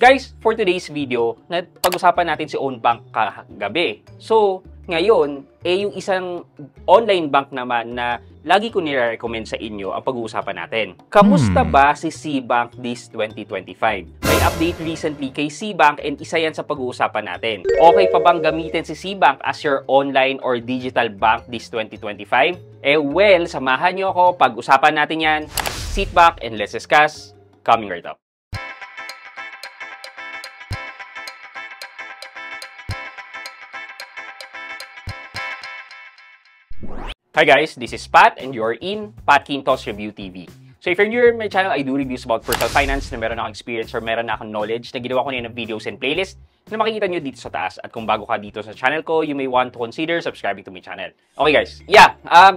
Guys, for today's video, pag-usapan natin si Ownbank kagabi. So, ngayon, yung isang online bank naman na lagi ko nire-recommend sa inyo ang pag-uusapan natin. Kamusta ba si SeaBank this 2025? May update recently kay SeaBank and isa yan sa pag-uusapan natin. Okay pa bang gamitin si SeaBank as your online or digital bank this 2025? Well, samahan nyo ako, pag-usapan natin yan. Sit back and let's discuss. Coming right up. Hi guys, this is Pat and you're in Pat Quintos Review TV. So if you're new to my channel, I do reviews about personal finance na meron akong experience or meron akong knowledge na ginawa ko na ng videos and playlist na makikita nyo dito sa taas. At kung bago ka dito sa channel ko, you may want to consider subscribing to my channel. Okay guys,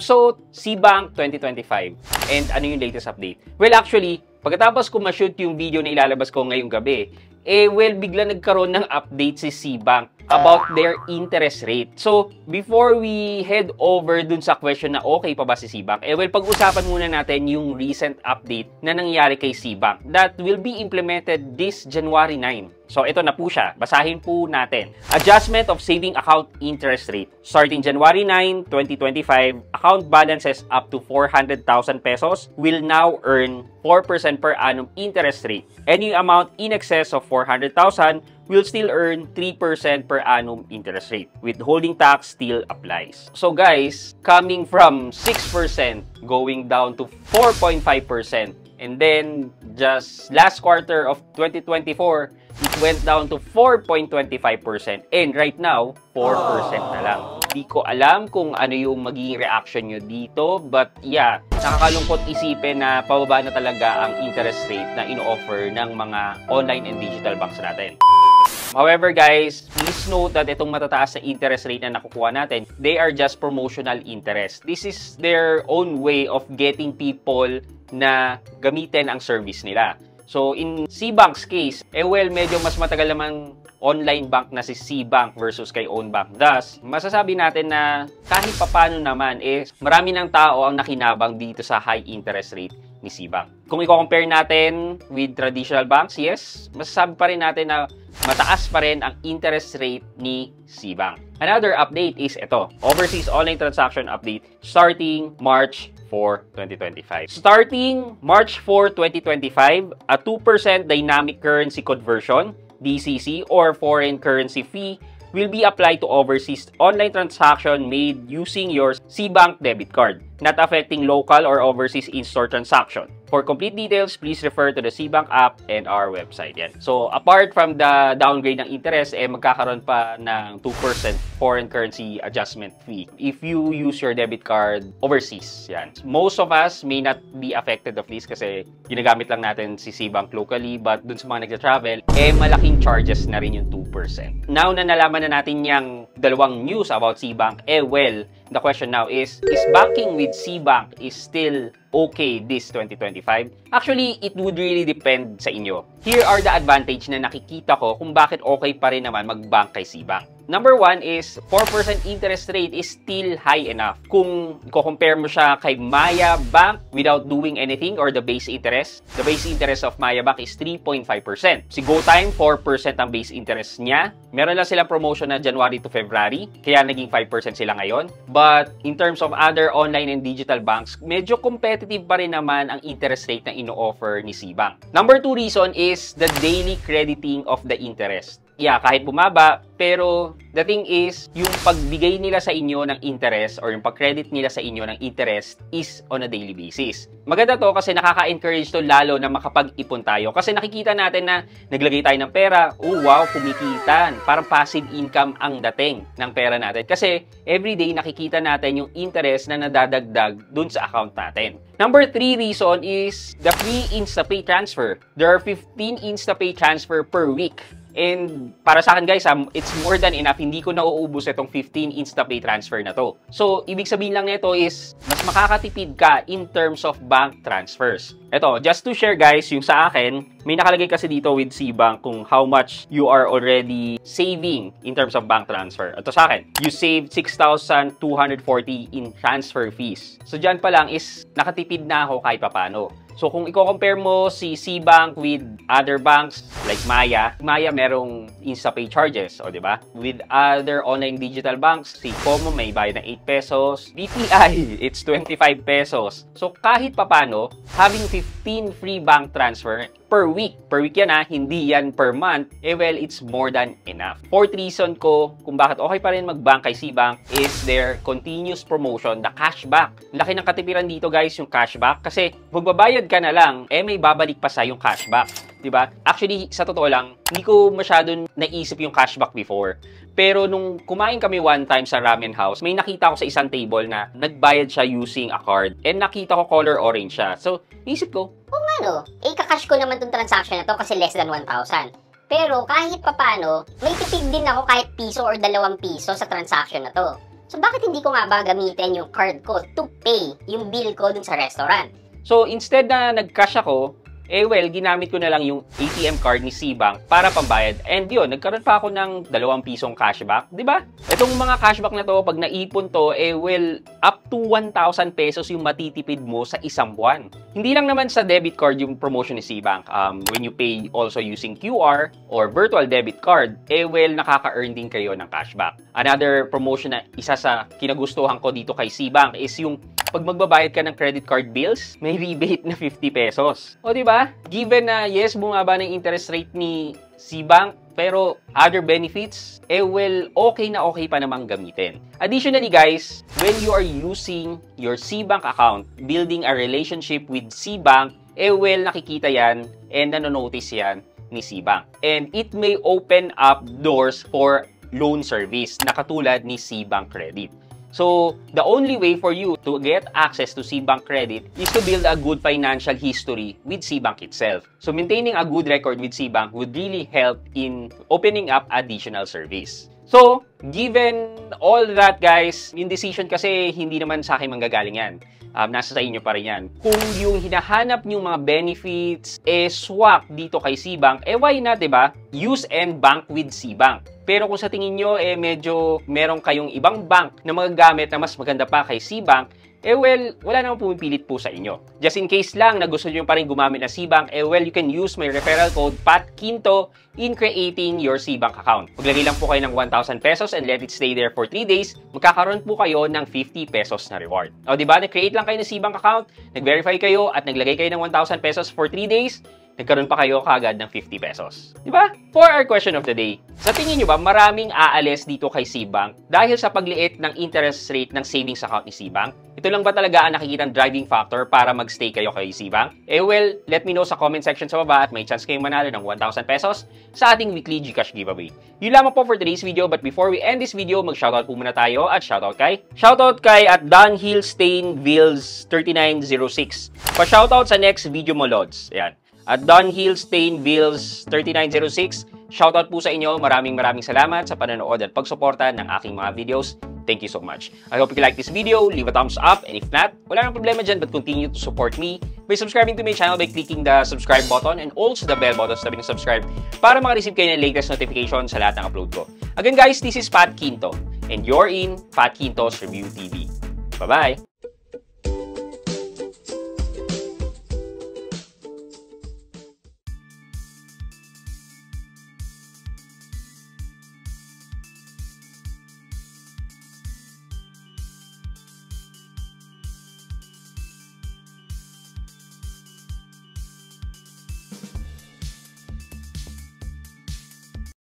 so SeaBank 2025 and ano yung latest update? Well actually, pagkatapos ko ma-shoot yung video na ilalabas ko ngayong gabi, bigla nagkaroon ng update si SeaBank about their interest rate. So, before we head over dun sa question na okay pa ba si SeaBank, pag-usapan muna natin yung recent update na nangyari kay SeaBank that will be implemented this January 9. So, ito na po siya. Basahin po natin. Adjustment of saving account interest rate. Starting January 9, 2025, account balances up to 400,000 pesos will now earn 4% per annum interest rate. Any amount in excess of 400,000 will still earn 3% per annum interest rate. Withholding tax still applies. So guys, coming from 6% going down to 4.5%, and then just last quarter of 2024, it went down to 4.25%. And right now, 4% na lang. Di ko alam kung ano yung magiging reaction nyo dito. But yeah, nakakalungkot isipin na pababa na talaga ang interest rate na ino-offer ng mga online and digital banks natin. However guys, please note that itong matataas na interest rate na nakukuha natin, they are just promotional interest. This is their own way of getting people na gamitin ang service nila. So in SeaBank's case, medyo mas matagal naman online bank na si SeaBank versus kay Ownbank. Thus, masasabi natin na kahit papano naman marami ng tao ang nakinabang dito sa high interest rate ni SeaBank. Kung i-compare natin with traditional banks, yes, masasabi pa rin natin na mataas pa rin ang interest rate ni SeaBank. Another update is ito, Overseas Online Transaction Update starting March 4, 2025. Starting March 4, 2025, a 2% Dynamic Currency Conversion, DCC, or foreign currency fee will be applied to overseas online transaction made using your SeaBank debit card, not affecting local or overseas in-store transaction. For complete details, please refer to the SeaBank app and our website. Yan. So, apart from the downgrade ng interest, magkakaroon pa ng 2% foreign currency adjustment fee if you use your debit card overseas. Yan. Most of us may not be affected of this kasi ginagamit lang natin si SeaBank locally, but dun sa mga nagta-travel, malaking charges na rin yung 2%. Now na nalaman na natin yung dalawang news about SeaBank, the question now is banking with SeaBank is still okay this 2025? Actually, it would really depend sa inyo. Here are the advantage na nakikita ko kung bakit okay pa rin naman mag-bank kay SeaBank. Number one is 4% interest rate is still high enough. Kung i-compare mo siya kay Maya Bank without doing anything or the base interest of Maya Bank is 3.5%. Si GoTime, 4% ang base interest niya. Meron lang silang promotion na January to February, kaya naging 5% sila ngayon. But in terms of other online and digital banks, medyo competitive pa rin naman ang interest rate na ino-offer ni SeaBank. Number two reason is the daily crediting of the interest. Yeah, kahit bumaba, pero the thing is, yung pagbigay nila sa inyo ng interest or yung pag-credit nila sa inyo ng interest is on a daily basis. Maganda to kasi nakaka-encourage to lalo na makapag-ipon tayo. Kasi nakikita natin na naglagay tayo ng pera, wow, kumikita. Parang passive income ang dating ng pera natin. Kasi everyday nakikita natin yung interest na nadadagdag dun sa account natin. Number 3 reason is the free InstaPay transfer. There are 15 InstaPay transfer per week. And para sa akin guys, it's more than enough. Hindi ko nauubos itong 15 InstaPay transfer na to. So, ibig sabihin lang nito is mas makakatipid ka in terms of bank transfers. Ito, just to share guys, yung sa akin, may nakalagay kasi dito with SeaBank kung how much you are already saving in terms of bank transfer. Ito sa akin, you saved 6,240 in transfer fees. So, dyan pa lang is nakatipid na ako kahit papano. So kung i-compare mo si SeaBank with other banks like Maya merong InstaPay charges, o di ba? With other online digital banks, si Como may bayad ng 8 pesos, BPI, it's 25 pesos. So kahit papano, having 15 free bank transfer per week yan hindi yan per month, well, it's more than enough. Fourth reason ko kung bakit okay pa rin mag-bank kay SeaBank is their continuous promotion, the cashback. Laki ng katipiran dito guys, yung cashback, kasi magbabayad ka na lang, may babalik pa sa yung cashback. Diba? Actually, sa totoo lang, hindi ko masyadong naisip yung cashback before. Pero nung kumain kami one time sa ramen house, may nakita ko sa isang table na nagbayad siya using a card. And nakita ko color orange siya. So, isip ko, kakash ko naman tong transaction na to kasi less than 1,000. Pero kahit papano, may tipid din ako kahit piso or 2 piso sa transaction na to. So, bakit hindi ko nga ba gamitin yung card ko to pay yung bill ko dun sa restaurant? So, instead na nag-cash ako, well, ginamit ko na lang yung ATM card ni SeaBank para pambayad. And yun, nagkaroon pa ako ng 2 pisong cashback. Diba? Itong mga cashback na to, pag naipon to, well, up to 1,000 pesos yung matitipid mo sa isang buwan. Hindi lang naman sa debit card yung promotion ni SeaBank. When you pay also using QR or virtual debit card, well, nakaka-earn din kayo ng cashback. Another promotion na isa sa kinagustuhan ko dito kay SeaBank is yung pag magbabayad ka ng credit card bills, may rebate na 50 pesos. O, diba? Given na, yes, bumaba ng interest rate ni SeaBank, pero other benefits, well, okay na okay pa namang gamitin. Additionally, guys, when you are using your SeaBank account, building a relationship with SeaBank, well, nakikita yan and nanonotice yan ni SeaBank. And it may open up doors for loan service na katulad ni SeaBank Credit. So, the only way for you to get access to SeaBank Credit is to build a good financial history with SeaBank itself. So, maintaining a good record with SeaBank would really help in opening up additional service. So, given all that, guys, yung decision kasi hindi naman sa akin manggagaling yan. Nasa sa inyo pa rin yan. Kung yung hinahanap nyong mga benefits, swak dito kay SeaBank, why not, diba? Use and bank with SeaBank. Pero kung sa tingin nyo, medyo meron kayong ibang bank na magagamit na mas maganda pa kay SeaBank, well, wala namang pumipilit po sa inyo. Just in case lang na gusto nyo pa rin gumamit ng SeaBank, well, you can use my referral code PATQUINTO in creating your SeaBank account. Maglagay lang po kayo ng 1,000 pesos and let it stay there for 3 days, magkakaroon po kayo ng 50 pesos na reward. O, diba? Nag-create lang kayo ng SeaBank account, nag-verify kayo at naglagay kayo ng 1,000 pesos for 3 days, nagkaroon pa kayo kaagad ng 50 pesos. Diba? For our question of the day, sa tingin nyo ba maraming aalis dito kay SeaBank dahil sa pagliit ng interest rate ng savings account ni SeaBank? Ito lang ba talaga ang nakikitang driving factor para magstay kayo kay SeaBank? Well, let me know sa comment section sa baba at may chance kayong manalo ng 1,000 pesos sa ating weekly GCash giveaway. Yun lamang po for today's video, but before we end this video, mag-shoutout po muna tayo at shoutout kay at Dunhill Stain Vills 3906. Pa-shoutout sa next video mo, Lods. Ayan. At Dunhill Stain Vills 3906, shoutout po sa inyo. Maraming salamat sa panonood at pagsuporta ng aking mga videos. Thank you so much. I hope you like this video, leave a thumbs up, and if not, wala nang problema dyan, but continue to support me by subscribing to my channel by clicking the subscribe button and also the bell button sa tabi ng subscribe para makareceive kayo ng latest notification sa lahat ng upload ko. Again guys, this is Pat Quinto, and you're in Pat Quinto's Review TV. Bye-bye!